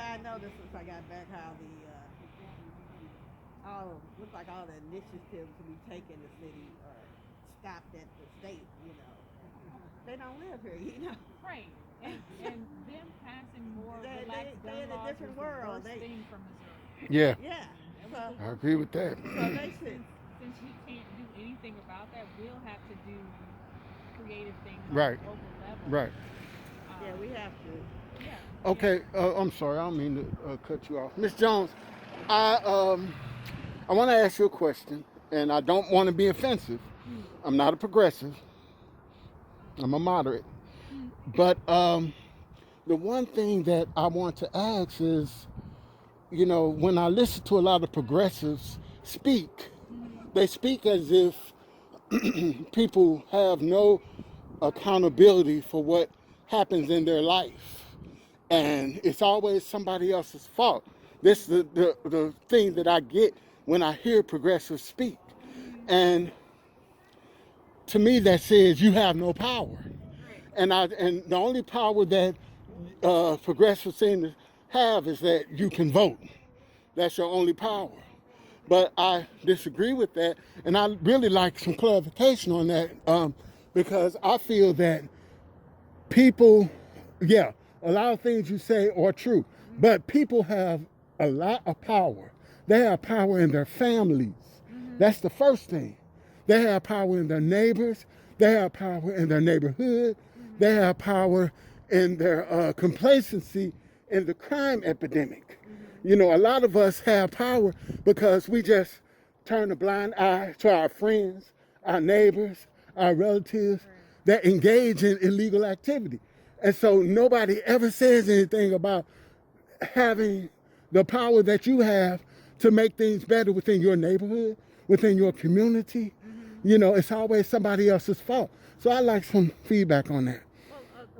I noticed since I got back how looks like all the initiatives to be taken in the city are stopped at the state. They don't live here. Right. And them passing more relaxed They gun in a laws was different the world. worst thing for Missouri. Yeah, Yeah. That was So, the I agree with that. so they should. since we can't do anything about that, we'll have to do creative things on Right, the local level. right. Yeah, we have to. Yeah, yeah. Okay, I'm sorry. I don't mean to cut you off, Miss Jones. I I want to ask you a question, and I don't want to be offensive. Mm, I'm not a progressive. I'm a moderate. mm, But the one thing that I want to ask is, when I listen to a lot of progressives speak, mm, they speak as if people have no accountability for what happens in their life. And it's always somebody else's fault. This is the thing that I get when I hear progressives speak. mm. And to me, that says you have no power. Right. And the only power that progressives seem to have is that you can vote. That's your only power. But I disagree with that, and I really like some clarification on that because I feel that people, yeah, a lot of things you say are true, but people have a lot of power. They have power in their families. Mm-hmm. That's the first thing. They have power in their neighbors. They have power in their neighborhood. Mm-hmm. They have power in their complacency in the crime epidemic. Mm-hmm. A lot of us have power because we just turn a blind eye to our friends, our neighbors, our relatives Right. that engage in illegal activity. And so nobody ever says anything about having the power that you have to make things better within your neighborhood, within your community. Mm-hmm. It's always somebody else's fault. So I like some feedback on that.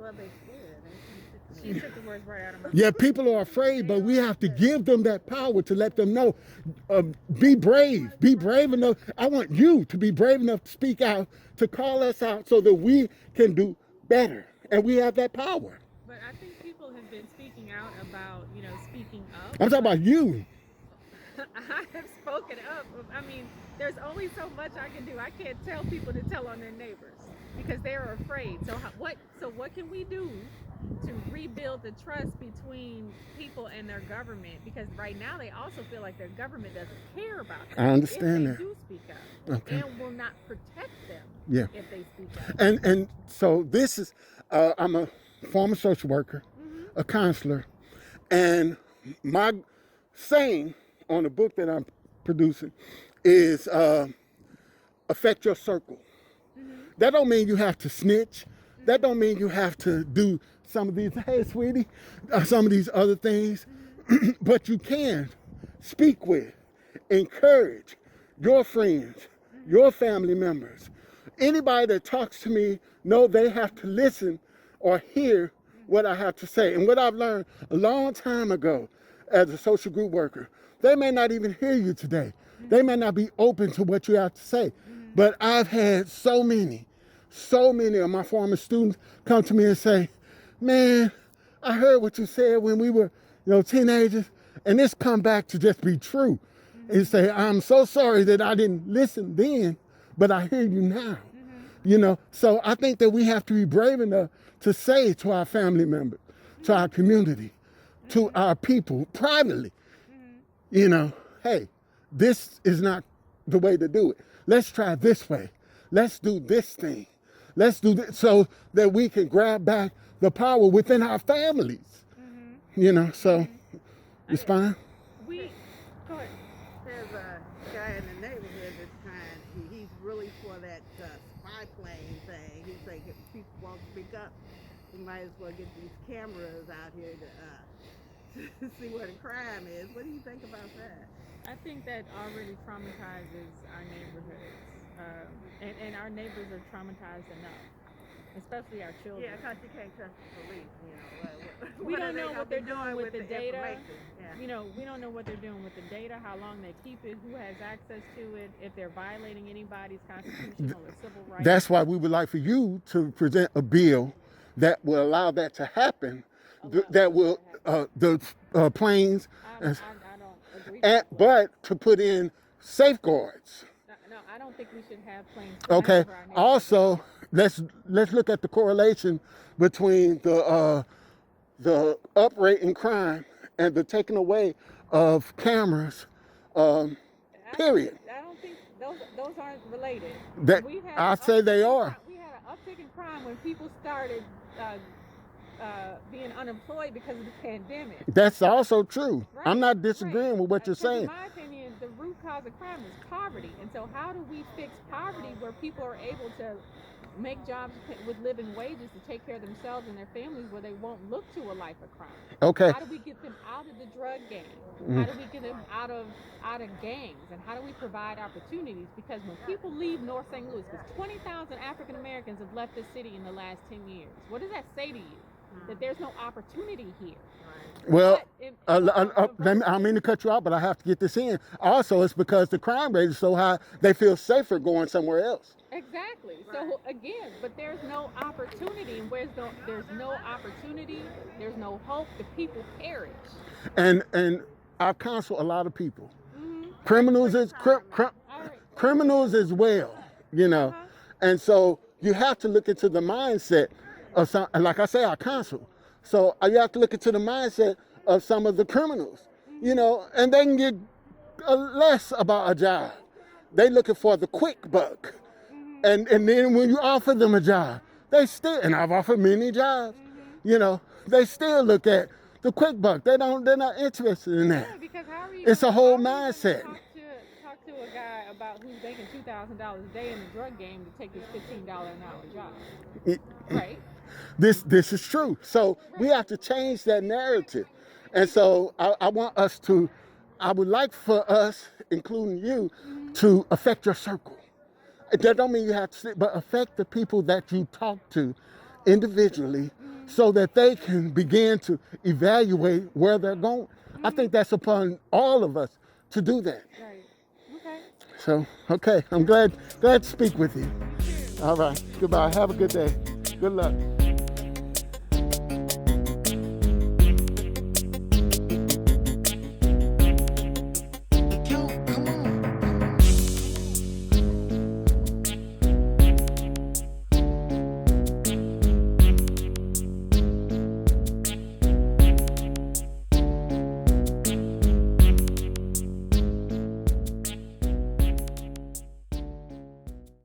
Well, they scared. She took the words right out of my Yeah, mouth. people are afraid, They but we are have to afraid. give them that power to let them know. Be brave. Be brave enough. I want you to be brave enough to speak out, to call us out so that we can do better. And we have that power. But I think people have been speaking out about, speaking up, I'm talking but about you. I have spoken up. I mean, there's only so much I can do. I can't tell people to tell on their neighbors because they're afraid. So what can we do to rebuild the trust between people and their government? Because right now they also feel like their government doesn't care about I them understand if they that. do speak up Okay. and will not protect them Yeah. if they speak up. And so this is, I'm a former social worker, Mhm. a counselor, and my saying on the book that I'm producing is affect your circle. Mhm. That don't mean you have to snitch. That Mhm. don't mean you have to do some of these, hey, sweetie, some of these other things. Mhm. But you can speak with, encourage your friends, Mhm. your family members. Anybody that talks to me know they have to listen or hear Mhm. what I have to say. And what I've learned a long time ago as a social group worker, they may not even hear you today. They Mhm. may not be open to what you have to say. Mhm. But I've had so many of my former students come to me and say, man, I heard what you said when we were, teenagers, and this come back to just be true. And Mhm. say, I'm so sorry that I didn't listen then, but I hear you now. Mhm. So I think that we have to be brave enough to say to our family members, to our community, to Mhm. our people privately, Mhm. hey, this is not the way to do it. Let's try this way. Let's do this thing. Let's do this so that we can grab back the power within our families. Mhm. So Mhm. I, respond. we go ahead. There's a guy in the neighborhood that's trying. He's really for that spy plane thing. He's like, if people won't speak up, we might as well get these cameras out here to see where the crime is. What do you think about that? I think that already traumatizes our neighborhoods, and our neighbors are traumatized enough, especially our Yeah, children. because you can't trust the police. We What are don't they know gonna what be they're doing doing with with the the data. information? Yeah. We don't know what they're doing with the data, how long they keep it, who has access to it, if they're violating anybody's constitutional or civil rights. That's why we would like for you to present a bill that will allow that to happen, Allow that what will to happen. the planes, I don't agree. but to put in safeguards. No, I don't think we should have planes. Okay. flying over our neighborhood. Also, let's look at the correlation between the up rate in crime and the taking away of cameras. Period. I don't think those aren't related. That We had I an say they uptick in are. crime- We had an uptick in crime when people started being unemployed because of the pandemic. That's also true. Right, I'm not disagreeing with what you're 'Cause saying. In my opinion, the root cause of crime is poverty. And so how do we fix poverty where people are able to make jobs with living wages to take care of themselves and their families where they won't look to a life of crime? Okay. How do we get them out of the drug game? How do we get them out of gangs? And how do we provide opportunities? Because when people leave North St. Louis, because 20,000 African Americans have left this city in the last 10 years, what does that say to you? That there's no opportunity here. Well, But I don't mean to cut you out, but I have to get this in. Also, it's because the crime rate is so high, they feel safer going somewhere else. Exactly. So again, but there's no opportunity, and there's no opportunity, there's no hope. The people perish. And I've counseled a lot of people. Mm-hmm. Criminals is All right. criminals as well, you know. And so you have to look into the mindset of some. Like I say, I counsel. So you have to look into the mindset of some of the criminals, you know, and they can get less about a job. They looking for the quick buck. And then when you offer them a job, they still, and I've offered many jobs, you know, they still look at the quick buck. They're not interested in that. Yeah, because how are you It's a whole how are you mindset. gonna Talk to a guy about who's making $2,000 a day in the drug game to take his $15 an hour job, right? This is true. So we have to change that narrative. And so I would like for us, including you, to affect your circle. That don't mean you have to sit, but affect the people that you talk to individually so that they can begin to evaluate where they're going. I think that's upon all of us to do that. Right. Okay. So, okay, I'm glad to speak with you. All right, goodbye. Have a good day. Good luck.